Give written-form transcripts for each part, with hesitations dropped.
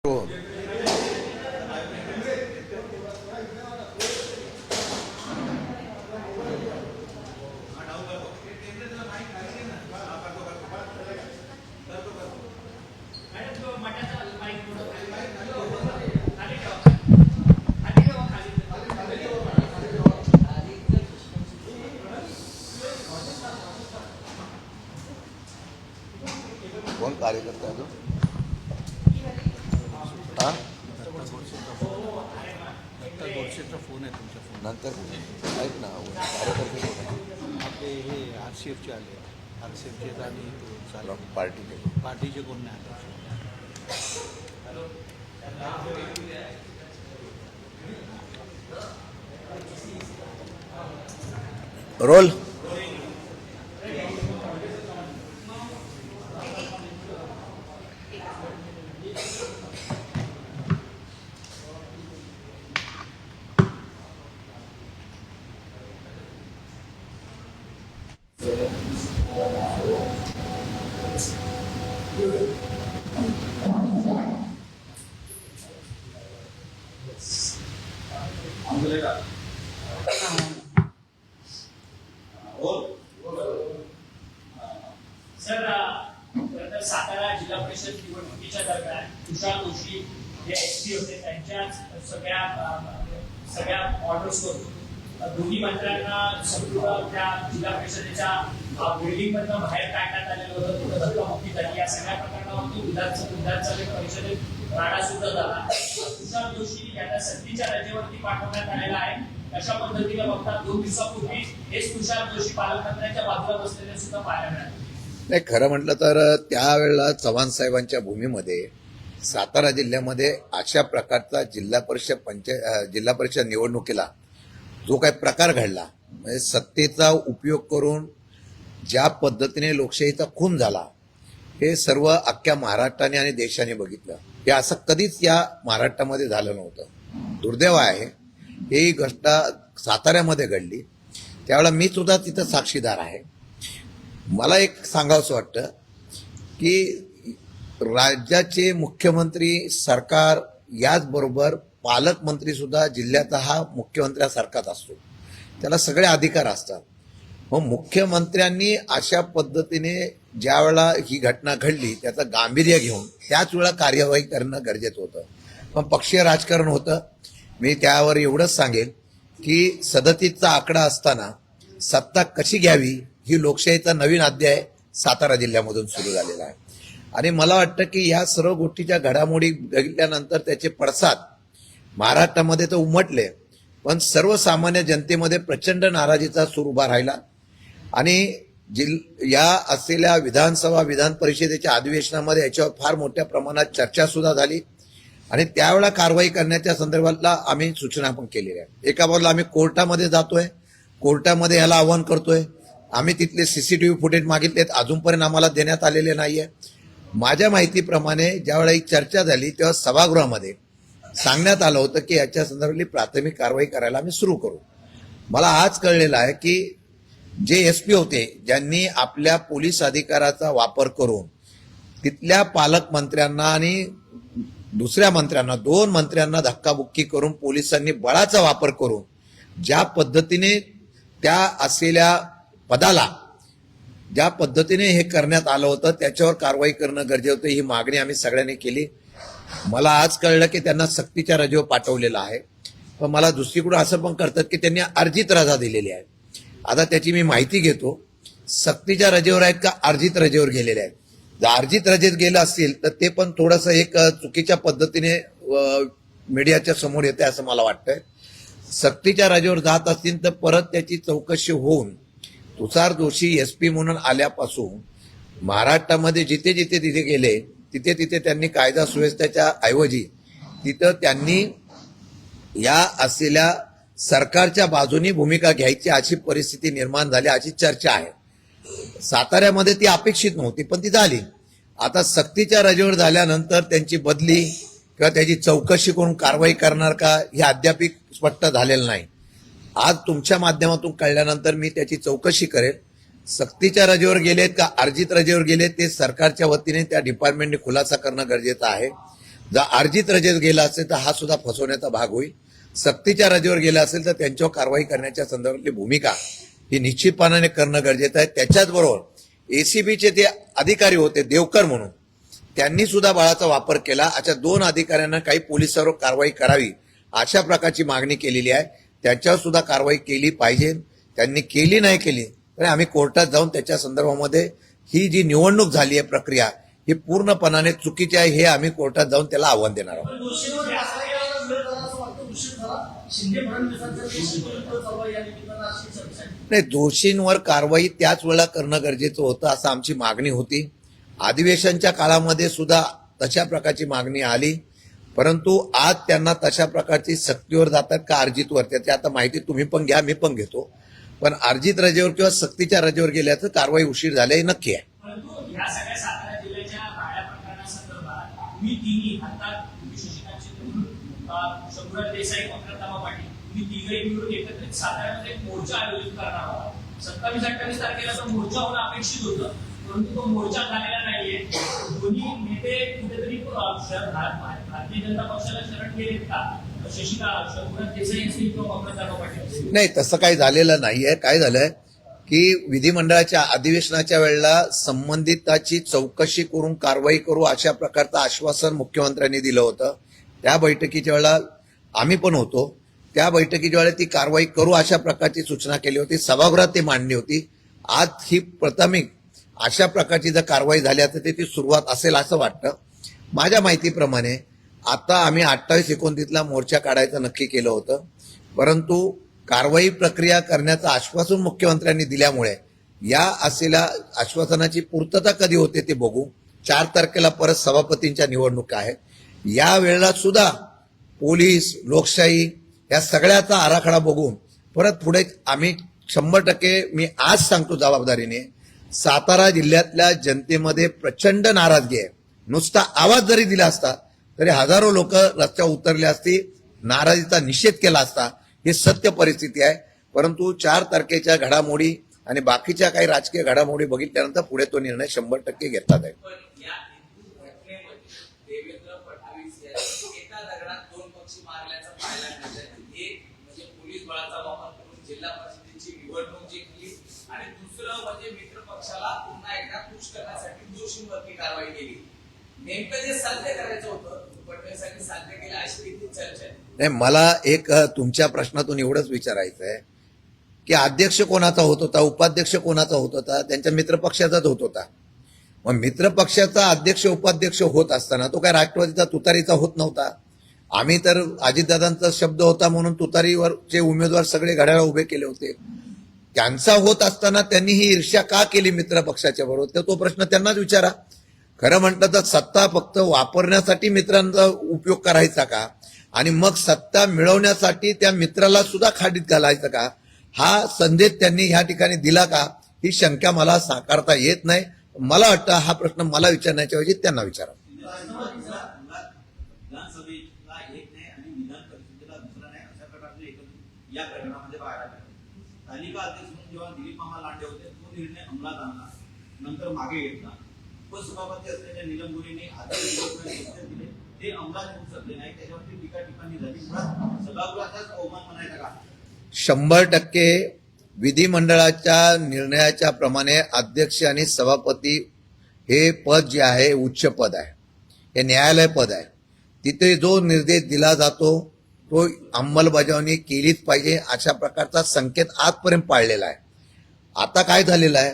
कोण कार्यकर्ता आहे तो? हां गोडसेचा फोन आहे तुमच्या फोन नंतर ऐक ना, कार्यकर्ते कोण आहे? आपले हे आरसीएफचे आले आरसीएफचे आणि चालू पार्टीचे पार्टीचे कोण नाही रोल सर, सातारा जिल्हा परिषद निवडणुकीच्या दरम्यान तुषार जोशी जे एसपी होते त्यांच्या सगळ्या ऑर्डर्स करून दोन्ही मंत्र्यांना संपूर्ण त्या जिल्हा परिषदेच्या बिल्डिंग मधनं बाहेर काढण्यात आलेलं होतं. तिथं धक्काबुक्की झाली. या सगळ्या प्रकरणावरती विधानसभा परिषदेत राडा सुद्धा झाला. तुषार जोशी यांना सक्तीच्या रजेवरती पाठवण्यात आलेला आहे. अशा पद्धतीने बघता 2 दिवसापूर्वी हेच तुषार जोशी पालकमंत्र्यांच्या बाजूला बसलेले सुद्धा पाहायला मिळाले. नाही, खरं म्हटलं तर त्यावेळेला चव्हाण साहेबांच्या भूमीमध्ये सातारा जिल्ह्यामध्ये अशा प्रकारचा जिल्हा परिषद निवडणुकीला जो काही प्रकार घडला, म्हणजे सत्तेचा उपयोग करून ज्या पद्धतीने लोकशाहीचा खून झाला, हे सर्व अख्ख्या महाराष्ट्राने आणि देशाने बघितलं. हे असं कधीच या महाराष्ट्रामध्ये झालं नव्हतं. दुर्दैव आहे ही गोष्ट साताऱ्यामध्ये घडली. त्यावेळेला मी सुद्धा तिथं साक्षीदार आहे. मला एक सांगावंसं वाटतं की राज्याचे मुख्यमंत्री, सरकार, याचबरोबर पालकमंत्री सुद्धा जिल्ह्याचा हा मुख्यमंत्र्यासारखाच असतो. त्याला सगळे अधिकार असतात. मग मुख्यमंत्र्यांनी अशा पद्धतीने ज्या वेळेला ही घटना घडली त्याचं गांभीर्य घेऊन त्याच वेळा कार्यवाही करणं गरजेचं होतं. पण पक्षीय राजकारण होतं. मी त्यावर एवढंच सांगेन की 37चा आकडा असताना सत्ता कशी घ्यावी ही लोकशाहीचा नवीन अध्याय सातारा जिल्ह्यामधून सुरू झालेला आहे. आणि मला वाटतं की या सर्व गोष्टीच्या घडामोडी घडल्यानंतर त्याचे पडसाद महाराष्ट्रामध्ये तर उमटले, पण सर्वसामान्य जनतेमध्ये प्रचंड नाराजीचा सूर उभा राहिला. आणि या असलेल्या विधान परिषदेच्या अधिवेशनामध्ये याच्यावर फार मोठ्या प्रमाणात चर्चा सुद्धा झाली. आणि त्यावेळेला कारवाई करण्याच्या संदर्भातला आम्ही सूचना पण केलेल्या आहे. एका बाजूला आम्ही कोर्टामध्ये जातोय, कोर्टामध्ये याला आव्हान करतोय. आम्ही तिथले सीसीटीव्ही फुटेज मागितलेत, अजूनपर्यंत आम्हाला देण्यात आलेले नाहीये. माझ्या माहितीप्रमाणे ज्यावेळेला ही चर्चा झाली तेव्हा सभागृहामध्ये सांगण्यात आलं होतं की याच्या संदर्भातली प्राथमिक कारवाई करायला आम्ही सुरू करू. मला आज कळलेलं आहे की जे एसपी होते ज्यांनी आपल्या पोलीस अधिकाराचा वापर करून तिथल्या पालकमंत्र्यांना आणि दुसऱ्या मंत्र्यांना, 2 मंत्र्यांना धक्काबुक्की करून पोलिसांनी बळाचा वापर करून ज्या पद्धतीने त्या असलेल्या पदाला ज्या पद्धतीने हे करण्यात आलं होतं त्याच्यावर कारवाई करणं गरजेचं होतं. ही मागणी आम्ही सगळ्यांनी केली. मला आज कळलं की त्यांना सक्तीच्या रजेवर पाठवलेलं आहे. पण मला दुसरीकडून असं पण करतात की त्यांनी अर्जित रजा दिलेली आहे. आता त्याची मी माहिती घेतो. सक्तीच्या रजेवर आहेत का अर्जित रजेवर गेलेले आहेत? जर अर्जित रजेत गेलं असतील तर ते पण थोडंसं एक चुकीच्या पद्धतीने मीडियाच्या समोर येते असं मला वाटतंय. सक्तीच्या रजेवर जात असतील तर परत त्याची चौकशी होऊन तुषार जोशी एसपी म्हणून आल्यापासून महाराष्ट्रामध्ये जिथे जिथे तिथे गेले तिथे तिथे त्यांनी कायदा सुव्यवस्थेच्या ऐवजी तिथं त्यांनी या असलेल्या सरकारच्या बाजूनी भूमिका घ्यायची अशी परिस्थिती निर्माण झाली, अशी चर्चा आहे. साताऱ्यामध्ये ती अपेक्षित नव्हती पण ती झाली. आता सक्तीच्या रजेवर झाल्यानंतर त्यांची बदली किंवा त्याची चौकशी करून कारवाई करणार का हे अद्याप स्पष्ट झालेलं नाही. आज तुमच्या माध्यमातून कळल्यानंतर मी त्याची चौकशी करेन. सक्तीच्या रजेवर गेलेत का अर्जित रजेवर गेलेत ते सरकारच्या वतीने त्या डिपार्टमेंटने खुलासा करणं गरजेचं आहे. जर अर्जित रजेवर गेला असेल तर हा सुद्धा फसवण्याचा भाग होईल. सक्तीच्या रजेवर गेला असेल तर त्यांच्यावर कारवाई करण्याच्या संदर्भातली भूमिका ही निश्चितपणाने करणं गरजेचं आहे. त्याच्याचबरोबर एसीबीचे ते अधिकारी होते देवकर म्हणून, त्यांनी सुद्धा बळाचा वापर केला. अशा 2 अधिकाऱ्यांना काही पोलिसांवर कारवाई करावी अशा प्रकारची मागणी केलेली आहे. त्याच्यावर सुद्धा कारवाई केली पाहिजे. त्यांनी केली नाही केली तर आम्ही कोर्टात जाऊन त्याच्या संदर्भामध्ये ही जी निवडणूक झाली आहे प्रक्रिया ही पूर्णपणाने चुकीची आहे हे आम्ही कोर्टात जाऊन त्याला आव्हान देणार आहोत. पण दोषींवर असं वाटतं उशीर झाला. शिंदे फडणवीसांचा देशविरुद्ध चळवळ या निमित्तानं अशी चर्चा आहे. नाही, दोषींवर कारवाई त्याच वेळेला करणं गरजेचं होतं असं आमची मागणी होती. अधिवेशनच्या काळामध्ये सुद्धा तशा प्रकारची मागणी आली, परंतु आज त्यांना तशा प्रकारची सक्तीवर जातात का अर्जितवर त्याची आता माहिती तुम्ही पण घ्या, मी पण घेतो. पण अर्जित रजेवर किंवा सक्तीच्या रजेवर गेल्याचं कारवाई उशीर झाली हे नक्की आहे. परंतु या सगळ्या सातारा जिल्ह्याच्या भाड्या प्रकरणासंदर्भात तुम्ही तिन्ही अर्थात शशिकांत शिंदे, शंभूराज देसाई, पंकजतामा पाटील, तुम्ही तिघही मिळून एकत्रित साताऱ्यामध्ये एक मोर्चा आयोजित करणार आहोत. 27-28 तारखेला तो मोर्चा होणं अपेक्षित होतं, परंतु तो मोर्चा झालेला नाहीये. दोन्ही नेते कुठेतरी भारतीय जनता पक्षाला शरण गेलेत का? शंभूराज देसाई असतील किंवा पंकजतामा पाटील असतील. नाही, तसं काही झालेलं नाहीये. काय झालंय की विधिमंडळाच्या अधिवेशनाच्या वेळेला संबंधिताची चौकशी करून कारवाई करू अशा प्रकारचं आश्वासन मुख्यमंत्र्यांनी दिलं होतं. त्या बैठकीच्या वेळेला आम्ही पण होतो. त्या बैठकीच्या वेळेला ती कारवाई करू अशा प्रकारची सूचना केली होती. सभागृहात ती मांडणी होती. आज ही प्राथमिक अशा प्रकारची जर कारवाई झाली तर त्याची सुरुवात असेल असं वाटतं. माझ्या माहितीप्रमाणे आता आम्ही 28-29ला मोर्चा काढायचं नक्की केलं होतं, परंतु कारवाई प्रक्रिया करण्याचं आश्वासन मुख्यमंत्र्यांनी दिल्यामुळे या असलेल्या आश्वासनाची पूर्तता कधी होते ते बघू. 4 तारखेला परत सभापतींच्या निवडणुका आहेत. या वेळेला सुद्धा पोलीस, लोकशाही या सगळ्याचा आराखडा बघून परत पुढे आम्ही 100% मी आज सांगतो जबाबदारीने, सातारा जिल्ह्यातल्या जनतेमध्ये प्रचंड नाराजगी आहे. नुसता आवाज जरी दिला असता तरी हजारो लोक रस्त्यावर उतरले असती, नाराजीचा निषेध केला असता. ही सत्य परिस्थिती आहे. परंतु 4 तारखेच्या घडामोडी आणि बाकीच्या काही राजकीय घडामोडी बघितल्यानंतर पुढे तो निर्णय 100% घेतला जाईल. पण या हिंदू घटनेमध्ये देवेंद्र फडणवीस यांनी एका दगडात 2 पक्षी मारल्याचा पाहायला मिळतं. एक म्हणजे पोलीस बळाचा वापर करून जिल्हा परिषदेची निवडणूक जिंकली आणि दुसरं म्हणजे मित्र पक्षाला पुन्हा एकदा खुश करण्यासाठी दोषींवरती कारवाई केली. नेमकं जे साध्य करायचं होतं फडणवीसांनी साध्य केलं अशी देखील चर्चा आहे. नाही, मला एक तुमच्या प्रश्नातून एवढंच विचारायचं आहे की अध्यक्ष कोणाचा होत होता, उपाध्यक्ष कोणाचा होत होता? त्यांच्या मित्रपक्षाचाच होत होता. मग मित्रपक्षाचा अध्यक्ष उपाध्यक्ष होत असताना तो काय राष्ट्रवादीचा तुतारीचा होत नव्हता. आम्ही तर अजितदादांचा शब्द होता म्हणून तुतारीवरचे उमेदवार सगळे घड्याळा उभे केले होते. त्यांचा होत असताना त्यांनी ही ईर्ष्या का केली मित्रपक्षाच्या बरोबर, तर तो प्रश्न त्यांनाच विचारा. खरं म्हटलं तर सत्ता फक्त वापरण्यासाठी मित्रांचा उपयोग करायचा का आणि मग सत्ता मिळवण्यासाठी त्या मित्राला सुद्धा खाडीत घालायचं का, हा संदेश त्यांनी ह्या ठिकाणी दिला का, ही शंका मला साकारता येत नाही. मला वाटतं हा प्रश्न मला विचारण्याच्या ऐवजी त्यांना विचारा. विधानसभेला एक नाही आणि विधान परिषदेला दुसरा नाही अशा प्रकारचे या प्रकरणामध्ये पाहायला मिळाले. तालिका अध्यक्ष म्हणून जेव्हा दिलीप मामा लांडे होते तो निर्णय अंमलात आणला, नंतर मागे घेतला. उपसभापती असलेल्या नीलम गोरेंनी दिले ते अंमलात येऊ शकले नाही, त्याच्यावरती टीका टिप्पणी झाली. सभागृहाचाच अवमान म्हणायचा का? 100% विधिमंडळाच्या निर्णयाच्या प्रमाणे अध्यक्ष आणि सभापती हे पद जे आहे उच्च पद आहे, हे न्यायालय पद आहे. तिथे जो निर्देश दिला जातो तो अंमलबजावणी केलीच पाहिजे अशा प्रकारचा संकेत आजपर्यंत पाळलेला आहे. आता काय झालेलं आहे,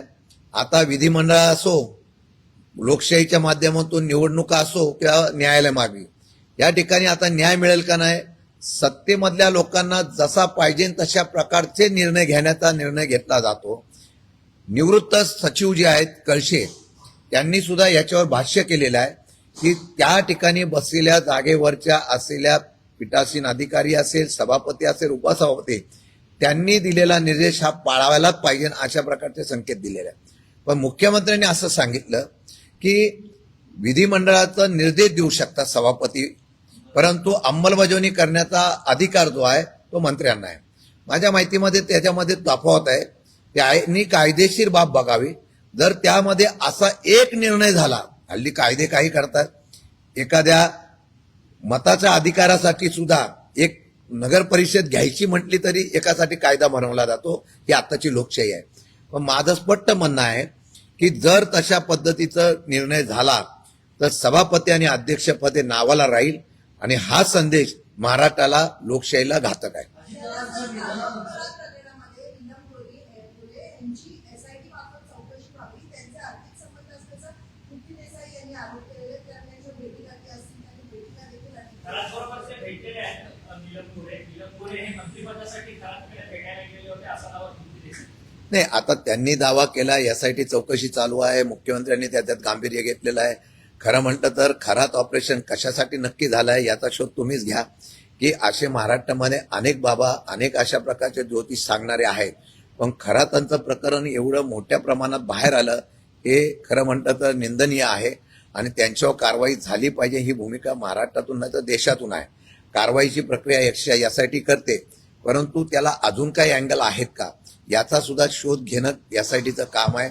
आता विधिमंडळ असो, लोकशाहीच्या माध्यमातून निवडणुका असो किंवा न्यायालय मागे, या ठिकाणी आता न्याय मिळेल का नाही, सत्तेमधल्या लोकांना जसा पाहिजे तशा प्रकारचे निर्णय घेण्याचा निर्णय घेतला जातो. निवृत्त सचिव जे आहेत कळशे त्यांनी सुद्धा याच्यावर भाष्य केलेलं आहे की त्या ठिकाणी बसलेल्या जागेवरच्या असलेल्या पीठासीन अधिकारी असेल, सभापती असेल, उपसभापती, त्यांनी दिलेला निर्देश हा पाळायलाच पाहिजे अशा प्रकारचे संकेत दिलेले आहेत. पण मुख्यमंत्र्यांनी असं सांगितलं की विधिमंडळाचा निर्देश देऊ शकतात सभापती, परंतु अंमलबजावणी करण्याचा अधिकार जो आहे तो मंत्र्यांना आहे. माझ्या माहितीमध्ये त्याच्यामध्ये तफावत आहे. त्यांनी कायदेशीर बाब बघावी. जर त्यामध्ये असा एक निर्णय झाला, हल्ली कायदे काही करतात, एखाद्या मताच्या अधिकारासाठी सुद्धा एक नगर परिषद घ्यायची म्हटली तरी एकासाठी कायदा बनवला जातो. ही आताची लोकशाही आहे. पण माझं स्पष्ट म्हणणं आहे की जर तशा पद्धतीचा निर्णय झाला तर सभापती आणि अध्यक्षपद हे नावाला राहील आणि हा संदेश महाराष्ट्राला लोकशाहीला घातक आहे. प्रकरणामध्ये नीलम गोरे यांची एसआयटी मार्फत चौकशी व्हावी, त्यांचे आर्थिक संबंध असल्याचा मुक्ती देसाई यांनी आरोप केलेले. त्या त्यांच्या भेटीगाठी असतील, त्यांनी भेटीला देखील खरातबरोबर जे भेटलेले आहेत नीलम गोरे हे मंत्रिपदासाठी खरातकडे भेटायला गेले होते असा दावा मुक्ती देसाई. नाही, आता त्यांनी दावा केला, एसआयटी चौकशी चालू आहे, मुख्यमंत्र्यांनी त्याच्यात गांभीर्य घेतलेलं आहे. खरं म्हटलं तर खरात ऑपरेशन कशासाठी नक्की झालं आहे याचा शोध तुम्हीच घ्या. की असे महाराष्ट्रामध्ये अनेक बाबा, अनेक अशा प्रकारचे ज्योतिष सांगणारे आहेत, पण खरातांचं प्रकरण एवढं मोठ्या प्रमाणात बाहेर आलं हे खरं म्हटलं तर निंदनीय आहे आणि त्यांच्यावर कारवाई झाली पाहिजे. ही भूमिका महाराष्ट्रातून नाही तर देशातून आहे. कारवाईची प्रक्रिया एसआयटी करते, परंतु त्याला अजून काही अँगल आहेत का याचा सुद्धा शोध घेणं एसआयटीचं काम आहे.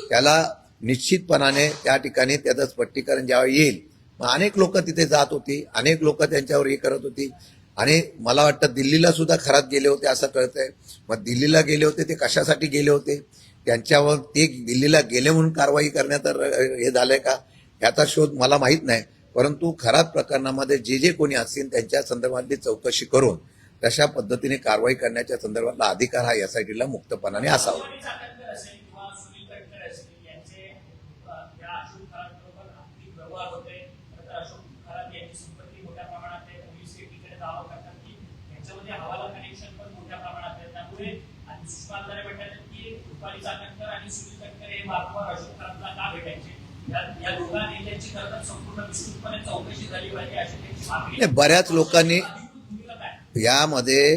त्याला निश्चितपणाने त्या ठिकाणी त्याचं स्पष्टीकरण जेव्हा येईल, मग अनेक लोक तिथे जात होती, अनेक लोक त्यांच्यावर हे करत होती आणि मला वाटतं दिल्लीला सुद्धा खरात गेले होते असं कळतंय. मग दिल्लीला गेले होते ते कशासाठी गेले होते, त्यांच्यावर ते दिल्लीला गेले म्हणून कारवाई करण्यात हे झालंय का याचा शोध मला माहीत नाही. परंतु खरात प्रकरणामध्ये जे कोणी असतील त्यांच्या संदर्भातली चौकशी करून तशा पद्धतीने कारवाई करण्याच्या संदर्भातला अधिकार हा एसआयटीला मुक्तपणाने असावा. सोनी चाकणकर असेल किंवा सुनील तटकरे असतील यांचे या अशोक खरातबरोबर आर्थिक व्यवहार होते. तर अशोक खरात यांची संपत्ती मोठ्या प्रमाणात आहे. पोलीस एकीकडे दावा करतात की यांच्यामध्ये हवाला कनेक्शन पण मोठ्या प्रमाणात आहे. त्यामुळे आणि सुषमा अंधारे म्हणतात की रुपाली चाकणकर आणि सुनील तटकरे हे वारंवार अशोक खरातला का भेटायचे. या दोघा नेत्यांची खरं संपूर्ण विस्तृतपणे चौकशी झाली पाहिजे अशी त्यांची मागणी आहे. बऱ्याच लोकांनी भूमिका काय यामध्ये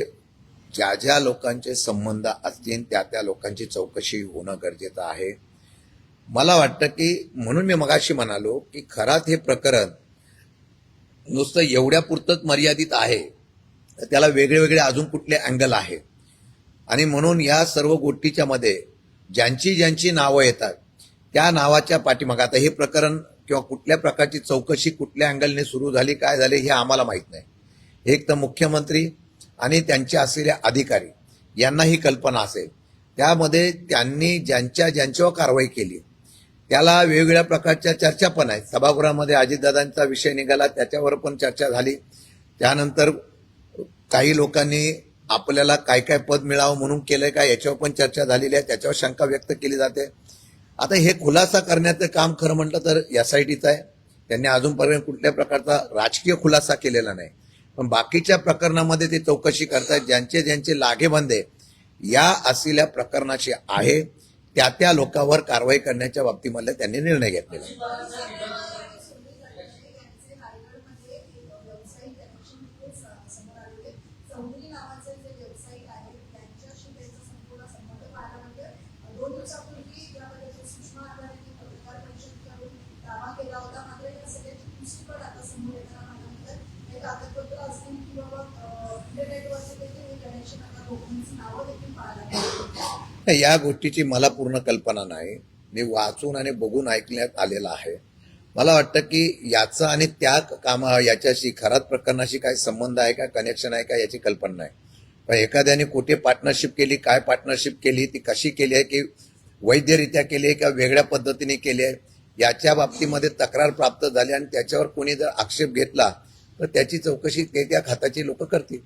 ज्या लोकांचे संबंध असतील त्या लोकांची चौकशी होणं गरजेचं आहे. मला वाटतं की म्हणून मी मगाशी म्हणालो की खरात हे प्रकरण नुसतं एवढ्या पुरतच मर्यादित आहे, त्याला वेगळे वेगळे अजून कुठले अँगल आहे आणि म्हणून या सर्व गोष्टीच्या मध्ये ज्यांची नावं येतात त्या नावाच्या पाठीमागे आता हे प्रकरण किंवा कुठल्या प्रकारची चौकशी कुठल्या अँगलने सुरू झाली, काय झाले हे आम्हाला माहित नाही. एक तर मुख्यमंत्री आणि त्यांचे असलेले अधिकारी यांना ही कल्पना असेल. त्यामध्ये त्यांनी ज्यांच्यावर कारवाई केली त्याला वेगवेगळ्या प्रकारच्या चर्चा पण आहेत. सभागृहामध्ये अजितदादांचा विषय निघाला, त्याच्यावर पण चर्चा झाली. त्यानंतर काही लोकांनी आपल्याला काय काय पद मिळावं म्हणून केलंय का याच्यावर पण चर्चा झालेली आहे, त्याच्यावर शंका व्यक्त केली जाते. आता हे खुलासा करण्याचं काम खरं म्हटलं तर एसआयटीचं आहे. त्यांनी अजूनपर्यंत कुठल्या प्रकारचा राजकीय खुलासा केलेला नाही, पण बाकीच्या प्रकरणामध्ये ते चौकशी करतात. ज्यांचे लागेबांधे या असलेल्या प्रकरणाचे आहे त्या लोकांवर कारवाई करण्याच्या बाबतीमध्ये त्यांनी निर्णय घेतलेला आहे. रायगडमध्ये एक व्यावसायिक कनेक्शन समोर आलेले. चौधरी नावाचे जे व्यावसायिक आहेत त्यांच्याशी त्यांचा संपूर्ण संबंध पाहायला म्हणजे 2 दिवसापूर्वी यामध्ये सुषमा अंधारेंनी पत्रकार परिषद करून दावा केला होता. मात्र या सगळ्याची पुष्टी पण आता समोर येताना म्हटल्यानंतर हे कागदपत्र असतील की बाबा इंटरनेटवरचे देखील हे कनेक्शन आता दोघांची नावं देखील पाहायला मिळतात. या गोष्टीची मला पूर्ण कल्पना नाही. मी वाचून आणि बघून ऐकण्यात आलेलं आहे. मला वाटतं की याचा आणि त्या याच्याशी खरात प्रकरणाशी काय संबंध आहे का, कनेक्शन आहे का याची कल्पना नाही. पण एखाद्याने कुठे पार्टनरशिप केली, काय पार्टनरशिप केली, ती कशी केली आहे, की वैधरित्या केली आहे किंवा वेगळ्या पद्धतीने केली आहे याच्या बाबतीमध्ये तक्रार प्राप्त झाली आणि त्याच्यावर कोणी जर आक्षेप घेतला तर त्याची चौकशी त्या खात्याची लोक करतील.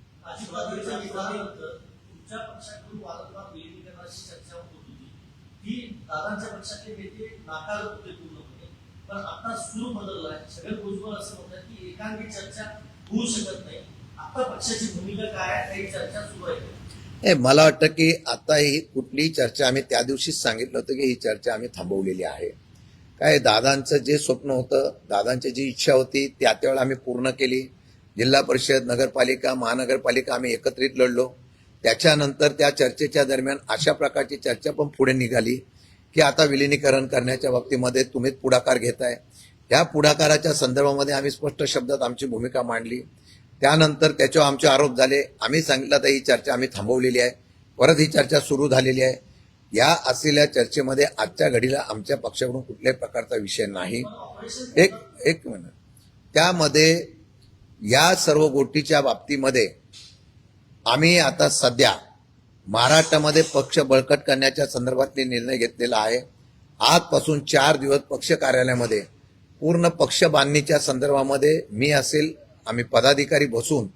तुमच्या पक्षाकडून वारंवार विलीनीकरणाची चर्चा होत होती, ती दादांच्या पक्षातले नेते नाकारत होते पूर्णपणे. पण आता सूर बदललाय. छगन भुजबळ असं म्हणतात की एकांगी चर्चा होऊ शकत नाही. आता पक्षाची भूमिका काय आहे, काही चर्चा सुरू आहे. मला वाटतं की आता ही कुठलीही चर्चा आम्ही त्या दिवशीच सांगितलं होतं की ही चर्चा आम्ही थांबवलेली आहे. काय दादांचं जे स्वप्न होतं, दादांची जी इच्छा होती त्यावेळेला आम्ही पूर्ण केली. जिल्हा परिषद, नगरपालिका, महानगरपालिका आम्ही एकत्रित लढलो. त्याच्यानंतर त्या चर्चेच्या दरम्यान अशा प्रकारची चर्चा पण पुढे निघाली की आता विलिनीकरण करण्याच्या बाबतीमध्ये तुम्हीच पुढाकार घेताय. या पुढाकाराच्या संदर्भामध्ये आम्ही स्पष्ट शब्दात आमची भूमिका मांडली. त्यानंतर त्याच्यावर आमचे आरोप झाले. आम्ही सांगितलं तर ही चर्चा आम्ही थांबवलेली आहे, परत ही चर्चा सुरू झालेली आहे. या असलेल्या चर्चेमध्ये आजच्या घडीला आमच्या पक्षाकडून कुठल्याही प्रकारचा विषय नाही. एक मिनिट, त्यामध्ये या सर्व गोष्टीच्या बाबतीमध्ये आम्ही आता सध्या महाराष्ट्रामध्ये पक्ष बळकट करण्याच्या संदर्भातले निर्णय घेतलेला आहे. आजपासून 4 दिवस पक्ष कार्यालयामध्ये पूर्ण पक्ष बांधणीच्या संदर्भामध्ये मी असेल, आम्ही पदाधिकारी बसून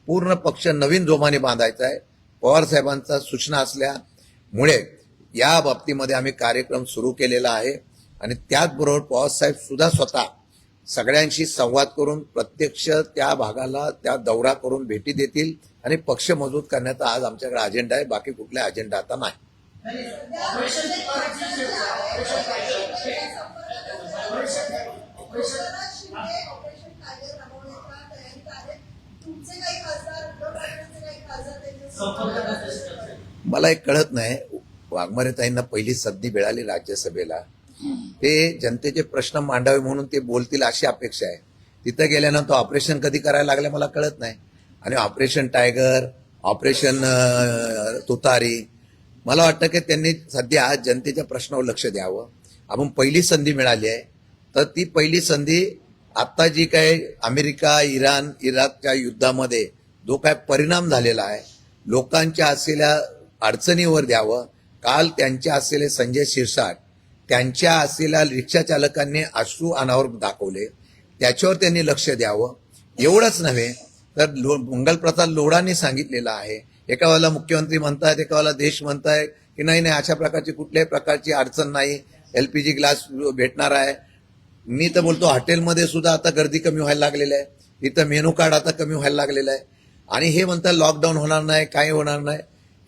पूर्ण पक्ष नवीन जोमाने बांधायचा आहे. पवार साहेबांचा सूचना असल्यामुळे या बाबतीमध्ये आम्ही कार्यक्रम सुरू केलेला आहे आणि त्याचबरोबर पवार साहेब सुद्धा स्वतः सगळ्यांशी संवाद करून प्रत्यक्ष त्या भागाला त्या दौरा करून भेटी देतील आणि पक्ष मजबूत करण्याचा आज आमच्याकडे अजेंडा आहे. बाकी कुठला अजेंडा आता नाही. ऑपरेशन टायगर राबवण्याच्या तयारीत आहेत. तुमचे काही खासदार, उद्धव ठाकरेंचे काही खासदार त्यांच्यासोबत मला एक कळत नाही, वाघमारेताईंना पहिली संधी मिळाली राज्यसभेला, ते जनतेचे प्रश्न मांडावे म्हणून ते बोलतील अशी अपेक्षा आहे. तिथं गेल्यानंतर ऑपरेशन कधी करायला लागले मला कळत नाही. आणि ऑपरेशन टायगर, ऑपरेशन तुतारी, मला वाटतं की त्यांनी सध्या जनतेच्या प्रश्नावर लक्ष द्यावं. आपण पहिली संधी मिळाली आहे, तर ती पहिली संधी आता जी काय अमेरिका, इराण, इराकच्या युद्धामध्ये जो काय परिणाम झालेला आहे, लोकांच्या असलेल्या अडचणीवर द्यावं. काल त्यांच्या असलेले संजय शिरसाट, त्यांच्या असलेल्या रिक्षा चालकांनी अश्रू अनावर दाखवले, त्याच्यावर त्यांनी लक्ष द्यावं. एवढंच नव्हे तर मंगलप्रसाद लोढांनी सांगितलेलं आहे, एका वेळेला मुख्यमंत्री म्हणतायत, एका वेळेला देश म्हणताय की नाही नाही अशा प्रकारची कुठल्याही प्रकारची अडचण नाही, LPG ग्लास भेटणार आहे. मी तर बोलतो हॉटेलमध्ये सुद्धा आता गर्दी कमी व्हायला लागलेली आहे, इथं मेनू कार्ड आता कमी व्हायला लागलेलं आहे. आणि हे म्हणतात लॉकडाऊन होणार नाही, काही होणार नाही.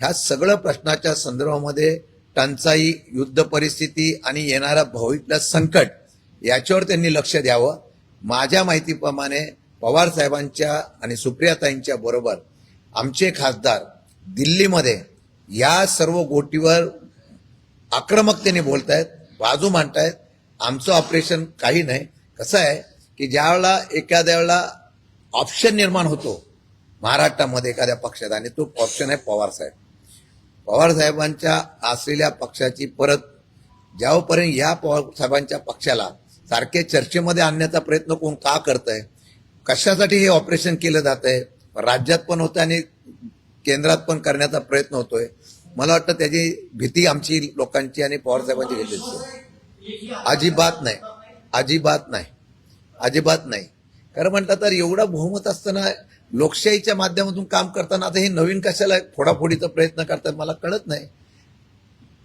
ह्या सगळं प्रश्नाच्या संदर्भामध्ये टंचाई, युद्ध परिस्थिती आणि येणारा भविष्यातलं संकट याच्यावर त्यांनी लक्ष द्यावं. माझ्या माहितीप्रमाणे पवार साहेबांच्या आणि सुप्रियाताईंच्या बरोबर आमचे खासदार दिल्लीमध्ये या सर्व गोष्टीवर आक्रमकतेने बोलतायत, बाजू मांडतायत. आमचं ऑपरेशन काही नाही. कसं आहे की ज्यावेळेला एखाद्या वेळेला ऑप्शन निर्माण होतो महाराष्ट्रामध्ये एखाद्या पक्षात, आणि तो ऑप्शन आहे पवार साहेब. पवार साहेबांच्या असलेल्या पक्षाची परत ज्यापर्यंत या पवार साहेबांच्या पक्षाला सारखे चर्चेमध्ये आणण्याचा प्रयत्न कोण का करतंय, कशासाठी हे ऑपरेशन केलं जात आहे, राज्यात पण होतं आणि केंद्रात पण करण्याचा प्रयत्न होतोय. मला वाटतं त्याची भीती आमची लोकांची आणि पवार साहेबांची घेतली. अजिबात नाही, अजिबात नाही, अजिबात नाही. खरं म्हटलं तर एवढं बहुमत असताना लोकशाहीच्या माध्यमातून काम करताना आता हे नवीन कशाला फोडाफोडीचा प्रयत्न करतात मला कळत नाही.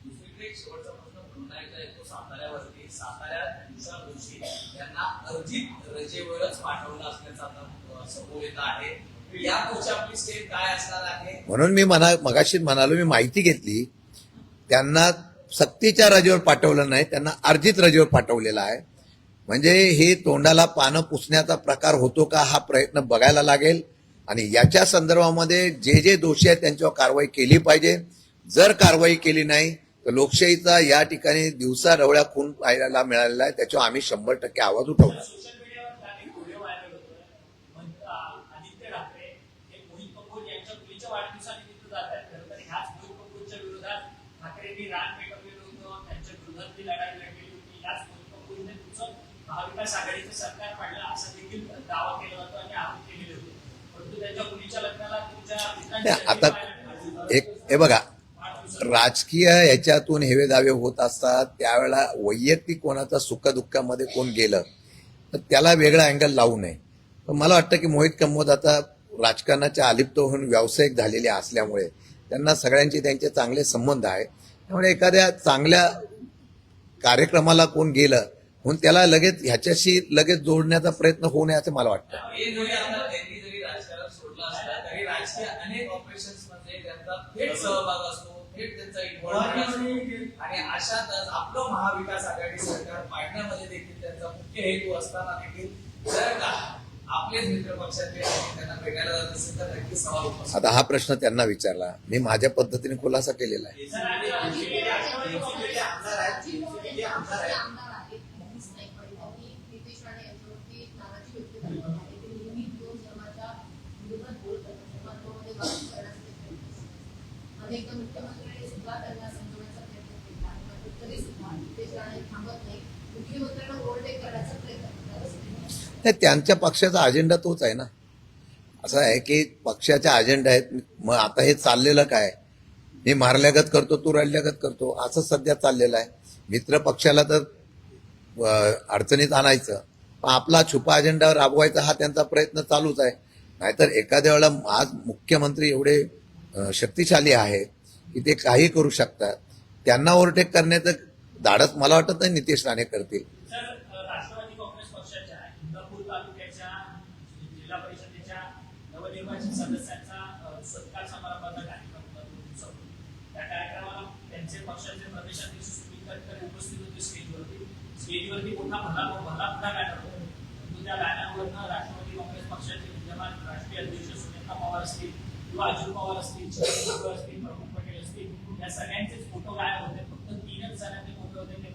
दुसरीकडे एक शेवटचा प्रश्न पुन्हा एकदा येतो साताऱ्यावरती. साताऱ्यात दिवसा दिवशी यांना अर्जित रजेवरच पाठवलं असल्याचं आता समोर येत आहे. या पुढची आपली स्टेप काय असणार आहे? म्हणून मी मगाशी म्हणालो, मी माहिती घेतली, त्यांना सक्तीच्या रजेवर पाठवलं नाही, त्यांना अर्जित रजेवर पाठवलेलं आहे. म्हणजे हे तोंडाला पानं पुसण्याचा प्रकार होतो का हा प्रयत्न बघायला लागेल. आणि याच्या संदर्भामध्ये जे जे दोषी आहेत त्यांच्यावर कारवाई केली पाहिजे. जर कारवाई केली नाही तर लोकशाहीचा या ठिकाणी दिवसा रवळ्या खून पाहायला मिळालेला आहे, त्याच्यावर आम्ही 100% आवाज उठवणार. सोशल मीडियावर एक व्हिडिओ व्हायरल होतोय. आदित्य ठाकरे हे मोहित कपूर यांच्या मुलीच्या वाढदिवसाने तिथे जात आहेत. खरं तर ह्याच मोहित कपूरच्या विरोधात ठाकरेंनी रान पेटवलेलं होतं, त्यांच्या विरोधातली लढाई लढलेली होती. याच मोहित कपूरने तुमचं महाविकास आघाडीचं सरकार पाडलं असा देखील दावा केला जातो आणि आरोप केलेले होते. परंतु त्यांच्या मुलीच्या लग्नाला तुमच्या आता हे बघा, राजकीय याच्यातून हेवे दावे होत असतात, त्यावेळेला वैयक्तिक कोणाचा सुखदुःखामध्ये कोण गेलं तर त्याला वेगळा अँगल लावू नये. पण मला वाटतं की मोहित कंबोज आता राजकारणाच्या अलिप्त होऊन व्यावसायिक झालेले असल्यामुळे त्यांना सगळ्यांचे त्यांचे चांगले संबंध आहे. त्यामुळे एखाद्या चांगल्या कार्यक्रमाला कोण गेलं म्हणून त्याला लगेच ह्याच्याशी लगेच जोडण्याचा प्रयत्न होऊ नये असं मला वाटतं. हे जरी आता त्यांनी जरी राजकारण सोडलं असलं तरी राजकीय अनेक ऑपरेशन्स मध्ये त्यांचा थेट सहभाग असतो, थेट त्यांचा इन्व्हॉल्वमेंट असतो. आणि अशातच आपलं महाविकास आघाडी सरकार पाडण्यामध्ये देखील त्यांचा मुख्य हेतू असताना देखील जर का आपलेच मित्र पक्षातले त्यांना भेटायला जात असेल तर नक्की सवाल उपस्थित. आता हा प्रश्न त्यांना विचारला, मी माझ्या पद्धतीने खुलासा केलेला आहे. अनेकदा मुख्यमंत्र्यांनी सुद्धा त्यांना समजवण्याचा प्रयत्न केला आणि तरी सुद्धा नितेश राणे थांबत नाही, मुख्यमंत्र्यांना ओव्हरटेक करण्याचा प्रयत्न करतात. नाही, त्यांच्या पक्षाचा अजेंडा तोच आहे ना. असं आहे की पक्षाच्या अजेंडा आहेत. मग आता हे चाललेलं काय, मी मारल्यागत करतो तू रडल्यागत करतो, असं सध्या चाललेलं आहे. मित्र पक्षाला तर अडचणीत आणायचं, पण आपला छुपा अजेंडा राबवायचा हा त्यांचा प्रयत्न चालूच आहे. नाहीतर एखाद्या वेळेला आज मुख्यमंत्री एवढे शक्तिशाली आहे की ते काही करू शकतात. त्यांना ओव्हरटेक करण्याचं धाडस मला वाटत नाही नितेश राणे करतील. सर, राष्ट्रवादी काँग्रेस पक्षाच्या इंदापूर तालुक्याच्या जिल्हा परिषदेच्या नवनिर्वाचित सदस्यांचा सत्कार समारंभाचा कार्यक्रम होता 2 दिवसापूर्वी. त्या कार्यक्रमाला त्यांचे पक्षाचे प्रदेशाध्यक्ष सुनील तटकरे उपस्थित होते स्टेजवरती मोठा भला बॅनर होता. परंतु त्या बॅनरवरनं राष्ट्रवादी काँग्रेस पक्षाचे विद्यमान राष्ट्रीय अध्यक्ष सुनेत्रा पवार असतील किंवा अजित पवार असतील, शरद पवार असतील, प्रफुल्ल पटेल असतील, या सगळ्यांचेच फोटो गायब होते. फक्त 3च जणांचे फोटो होते. ते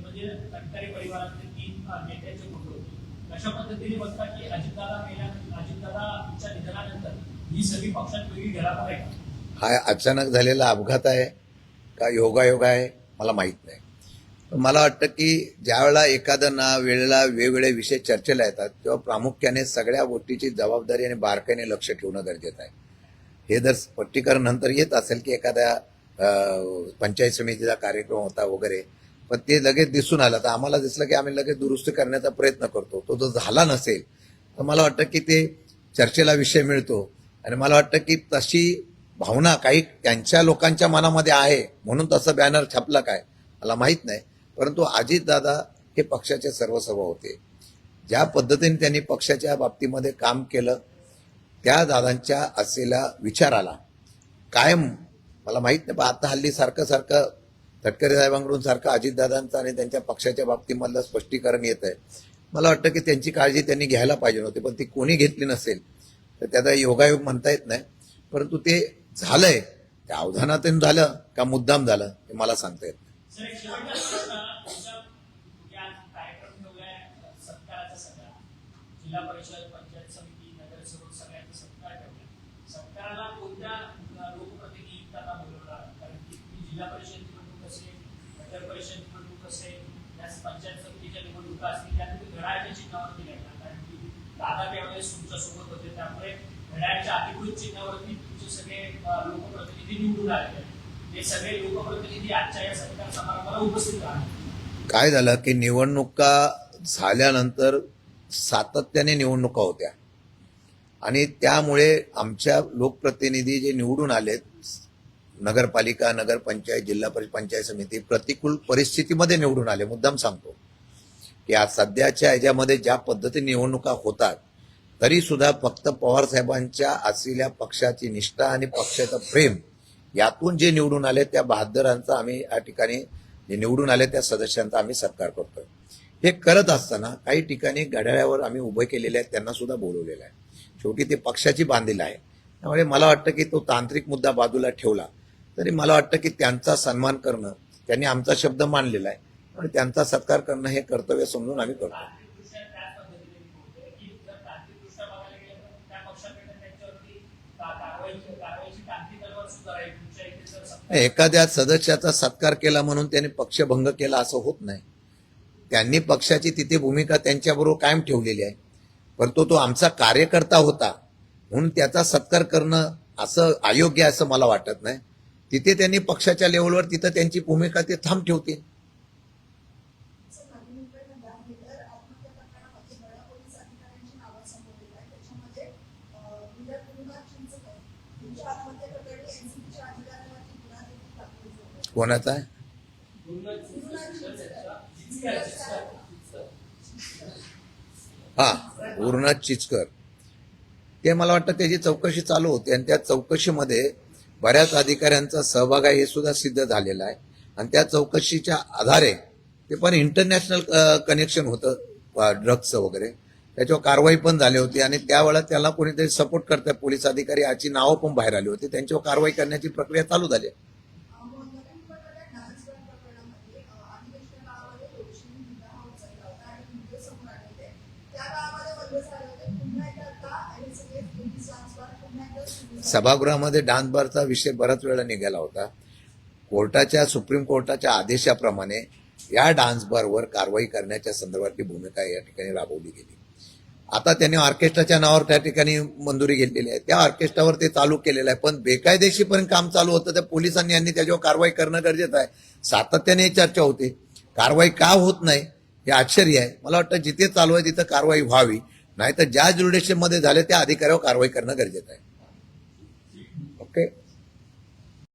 म्हणजे तटकरे परिवारातले 3 नेत्यांचे फोटो होते. अशा पद्धतीने बघता की अजितदादांच्या निधनानंतर ही सगळी पक्षात वेगळी घरावर आहे. हा अचानक झालेला अपघात आहे का योगायोग आहे मला माहित नाही. पण मला वाटतं की ज्यावेळेला एखाद्या वेळेला वेगवेगळे विषय चर्चेला येतात तेव्हा प्रामुख्याने सगळ्या गोष्टीची जबाबदारी आणि बारकाईने लक्ष ठेवणं गरजेचं आहे. हे जर स्पष्टीकरण नंतर येत असेल की एखाद्या पंचायत समितीचा कार्यक्रम होता वगैरे, पण ते लगेच दिसून आलं तर आम्हाला दिसलं की आम्ही लगेच दुरुस्ती करण्याचा प्रयत्न करतो. तो जर झाला नसेल तर मला वाटतं की ते चर्चेला विषय मिळतो. आणि मला वाटतं की तशी भावना काही त्यांच्या लोकांच्या मनामध्ये आहे म्हणून तसं बॅनर छापला काय मला माहित नाही. परंतु अजितदादा हे पक्षाचे सर्वस्व होते. ज्या पद्धतीने त्यांनी पक्षाच्या बाबतीमध्ये काम केलं त्या दादांच्या असलेल्या विचाराला कायम मला माहित नाही, पण आता हल्ली सारखं तटकरे साहेबांकडून सारखं अजितदादांचं आणि त्यांच्या पक्षाच्या बाबतीमधलं स्पष्टीकरण येत आहे. मला वाटतं की त्यांची काळजी त्यांनी घ्यायला पाहिजे होती, पण ती कोणी घेतली नसेल तर त्याचा योगायोग म्हणता येत नाही. परंतु ते झालंय, त्या अवधानातून झालं का मुद्दाम झालं हे मला सांगता येत नाही. सर, एक शेवटचा प्रश्न. तुमच्या या कार्यक्रम ठेवलाय सत्काराचा सगळा जिल्हा परिषद, पंचायत समिती, नगरसेवक सगळ्यांचा सत्कार ठेवलाय. सत्काराला कोणत्या लोकप्रतिनिधींना बोलवणार? कारण की जिल्हा परिषद निवडणूक असेल, नगर परिषद निवडणूक असेल, या पंचायत समितीच्या निवडणुका असतील, त्या तुम्ही घड्याळच्या चिन्हावरती घ्यायला. कारण की दादा त्यावेळेस तुमच्या सोबत होते, त्यामुळे घड्याळच्या अधिकृत चिन्हावरती तुमचे सगळे लोकप्रतिनिधी निवडून आलेले आहेत. ते सगळे लोकप्रतिनिधी आजच्या या सत्कार समारंभाला उपस्थित राहणार. काय झालं की निवडणुका झाल्यानंतर सातत्याने निवडणुका होत्या आणि त्यामुळे आमच्या लोकप्रतिनिधी जे निवडून आलेत, नगरपालिका, नगरपंचायत, जिल्हा परिषद, पंचायत समिती प्रतिकूल परिस्थितीमध्ये निवडून आले. मुद्दाम सांगतो की आज सध्याच्या ह्याच्यामध्ये ज्या पद्धतीने निवडणुका होतात तरी सुद्धा फक्त पवार साहेबांच्या असलेल्या पक्षाची निष्ठा आणि पक्षाचं प्रेम यातून जे निवडून आले त्या बहादरांचा आम्ही या ठिकाणी जे निवडून आले त्या सदस्यांचा आम्ही सत्कार करतोय. हे करत असताना काही ठिकाणी घड्याळावर आम्ही उभे केलेले आहेत, त्यांना सुद्धा बोलवलेलं आहे. शेवटी ते पक्षाची बांधील आहे. त्यामुळे मला वाटतं की तो तांत्रिक मुद्दा बाजूला ठेवला तरी मला वाटतं की त्यांचा सन्मान करणं, त्यांनी आमचा शब्द मानलेला आहे आणि त्यांचा सत्कार करणं हे कर्तव्य समजून आम्ही करतो. तांत्रिकदृष्ट्या त्याच पद्धतीने बोलतोय की जर तांत्रिकदृष्ट्या बघायला गेलं तर त्या पक्षाकडे त्यांच्यावरती कारवाईची तांत्रिक तलवार सुद्धा आहे. तुमच्या इथे जर सत्कार एखाद्या सदस्याचा सत्कार केला म्हणून त्यांनी पक्षभंग केला असं होत नाही. त्यांनी पक्षाची तिथे भूमिका त्यांच्याबरोबर कायम ठेवलेली आहे. परंतु तो आमचा कार्यकर्ता होता म्हणून त्याचा सत्कार करणं असं अयोग्य असं मला वाटत नाही. तिथे त्यांनी पक्षाच्या लेवलवर तिथं त्यांची भूमिका ते ठाम ठेवतील. नवी मुंबईमध्ये आत्महत्या प्रकरणामध्ये बऱ्या पोलीस अधिकाऱ्यांची नावं समोर येत आहेत. त्याच्यामध्ये गुरुनाथ चिंचकर यांच्या आत्महत्या प्रकरणी एनसीबीच्या अधिकाऱ्यांवरती गुन्हा देखील दाखल झाला. कोणाचा आहे? हा, गुरुनाथ चिचकर. ते मला वाटतं त्याची चौकशी चालू होती आणि त्या चौकशीमध्ये बऱ्याच अधिकाऱ्यांचा सहभाग आहे हे सुद्धा सिद्ध झालेलं आहे. आणि त्या चौकशीच्या आधारे ते पण इंटरनॅशनल कनेक्शन होतं ड्रग्सचं वगैरे, त्याच्यावर कारवाई पण झाली होती. आणि त्यावेळेला त्याला कोणीतरी सपोर्ट करतात पोलीस अधिकारी याची नावं पण बाहेर आली होती. त्यांच्यावर कारवाई करण्याची प्रक्रिया चालू झाली. डान्स प्रकरणामध्ये आदिवासी गावामध्ये दोषींनी विवाह उचलला होता आणि व्हिडिओ समोर आले होते. त्या गावामध्ये बंद झाले होते. पुन्हा एकदा आता हे सगळे पोलीस डान्सबार पुन्हा एकदा सुरू झाले. सभागृहामध्ये डान्स बारचा विषय बराच वेळा निघाला होता. सुप्रीम कोर्टाच्या आदेशाप्रमाणे या डान्स बारवर कारवाई करण्याच्या संदर्भातली भूमिका या ठिकाणी राबवली गेली. आता त्यांनी ऑर्केस्ट्राच्या नावावर त्या ठिकाणी मंजुरी घेतलेली आहे, त्या ऑर्केस्ट्रावर ते चालू केलेलं आहे, पण बेकायदेशीरपर्यंत काम चालू होतं त्या पोलिसांनी यांनी त्याच्यावर कारवाई करणं गरजेचं आहे. सातत्याने ही चर्चा होते, कारवाई का होत नाही हे आश्चर्य आहे. मला वाटतं जिथे चालू आहे तिथं कारवाई व्हावी, नाहीतर ज्या ज्युरिडिक्शनमध्ये झाले त्या अधिकाऱ्यावर कारवाई करणं गरजेचं आहे. ओके.